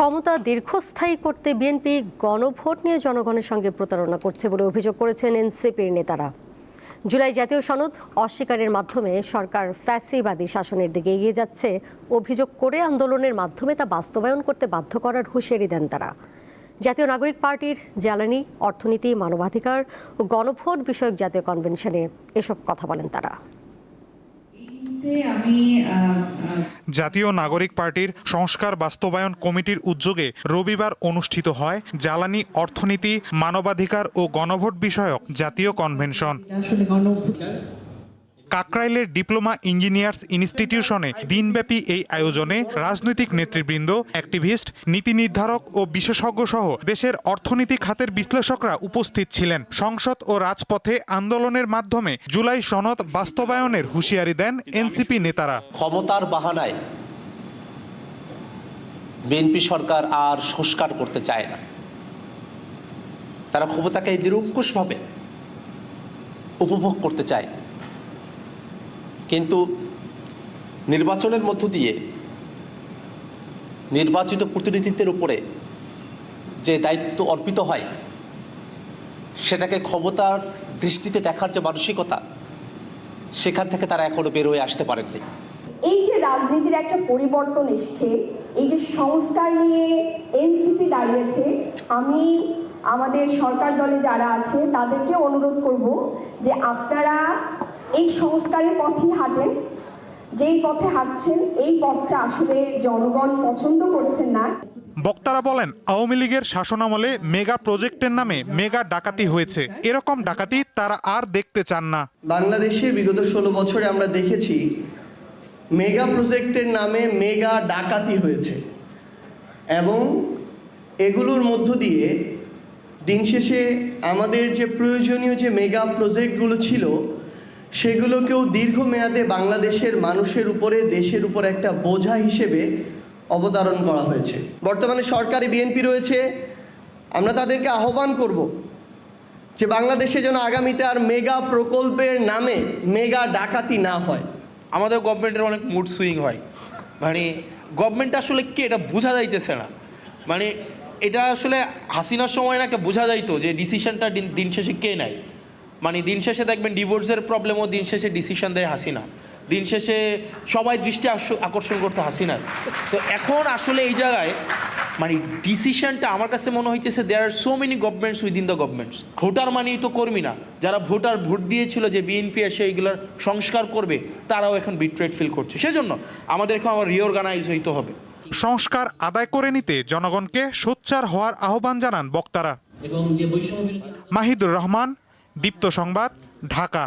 ক্ষমতা দীর্ঘস্থায়ী করতে বিএনপি গণভোট নিয়ে জনগণের সঙ্গে প্রতারণা করছে বলে অভিযোগ করেছেন এনসিপির নেতারা। জুলাই জাতীয় সনদ অস্বীকারের মাধ্যমে সরকার ফ্যাসিবাদী শাসনের দিকে এগিয়ে যাচ্ছে অভিযোগ করে আন্দোলনের মাধ্যমে তা বাস্তবায়ন করতে বাধ্য করার হুঁশিয়ারি দেন তারা। জাতীয় নাগরিক পার্টির জ্বালানি, অর্থনীতি, মানবাধিকার ও গণভোট বিষয়ক জাতীয় কনভেনশনে এসব কথা বলেন তারা। জাতীয় নাগরিক পার্টির সংস্কার বাস্তবায়ন কমিটির উদ্যোগে রবিবার অনুষ্ঠিত হয় জ্বালানি, অর্থনীতি, মানবাধিকার ও গণভোট বিষয়ক জাতীয় কনভেনশন। কাকরাইলের ডিপ্লোমা ইঞ্জিনিয়ার্স ইনস্টিটিউশনে দিনব্যাপী এই আয়োজনে রাজনৈতিক নেতৃবৃন্দ, অ্যাক্টিভিস্ট, নীতি নির্ধারক ও বিশেষজ্ঞ সহ দেশের অর্থনীতি খাতের বিশ্লেষকরা উপস্থিত ছিলেন। সংসদ ও রাজপথে আন্দোলনের মাধ্যমে জুলাই সনদ বাস্তবায়নের হুঁশিয়ারি দেন এনসিপি নেতারা। ক্ষমতার বাহানায় বিএনপি সরকার আর সংস্কার করতে চায় না। তারা ক্ষমতাকে নিরঙ্কুশভাবে উপভোগ করতে চায়, কিন্তু নির্বাচনের মধ্য দিয়ে নির্বাচিত প্রতিনিধিত্বের উপরে যে দায়িত্ব অর্পিত হয় সেটাকে ক্ষমতার দৃষ্টিতে দেখার যে মানসিকতা, সেখান থেকে তারা এখনো বের হয়ে আসতে পারেননি। এই যে রাজনীতির একটা পরিবর্তন এসছে, এই যে সংস্কার নিয়ে এনসিপি দাঁড়িয়েছে, আমি আমাদের সরকার দলে যারা আছে তাদেরকে অনুরোধ করব যে আপনারা এই সংস্কারের পথেই হাঁটেন। যেই পথে হাঁটছেন এই পথটা আসলে জনগণ পছন্দ করছেন না। বক্তারা বলেন, আওয়ামী লীগের শাসনামলে মেগা প্রজেক্টের নামে মেগা ডাকাতি হয়েছে। এরকম ডাকাতি তারা আর দেখতে চান না। বাংলাদেশে বিগত 16 বছরে আমরা দেখেছি মেগা প্রজেক্টের নামে মেগা ডাকাতি হয়েছে, এবং এগুলোর মধ্য দিয়ে দিন শেষে আমাদের যে প্রয়োজনীয় যে মেগা প্রজেক্টগুলো ছিল সেগুলোকেও দীর্ঘমেয়াদে বাংলাদেশের মানুষের উপরে, দেশের উপর একটা বোঝা হিসেবে অবতারণ করা হয়েছে। বর্তমানে সরকারি বিএনপি রয়েছে, আমরা তাদেরকে আহ্বান করব যে বাংলাদেশে যেন আগামীতে আর মেগা প্রকল্পের নামে মেগা ডাকাতি না হয়। আমাদের গভর্নমেন্টের অনেক মুড সুইং হয়, মানে গভর্নমেন্ট আসলে কে এটা বোঝা যাইতেছে না। মানে এটা আসলে হাসিনার সময় না একটা বোঝা যাইতো যে ডিসিশনটা দিন শেষে কে নেয়। মানে দিন শেষে দেখবেন ডিভোর্সের প্রবলেমও দিন শেষে ডিসিশন দেয় হাসিনা, দিন শেষে সবাই দৃষ্টি আকর্ষণ করতে হাসিনার। তো এখন আসলে এই জায়গায় মানে ডিসিশনটা আমার কাছে মনে হইতেছে there are so many governments within the governments. Voter মানেই তো কর্মী না, যারা ভোট দিয়েছিল যে বিএনপি এসে এইগুলোর সংস্কার করবে, তারাও এখন বিট্রেড ফিল করছে। সেজন্য আমাদের এখন আবার রিঅর্গানাইজ হইতে হবে। সংস্কার আদায় করে নিতে জনগণকে সোচ্চার হওয়ার আহ্বান জানান বক্তারা। মাহিদুর রহমান, দীপ্ত সংবাদ, ঢাকা।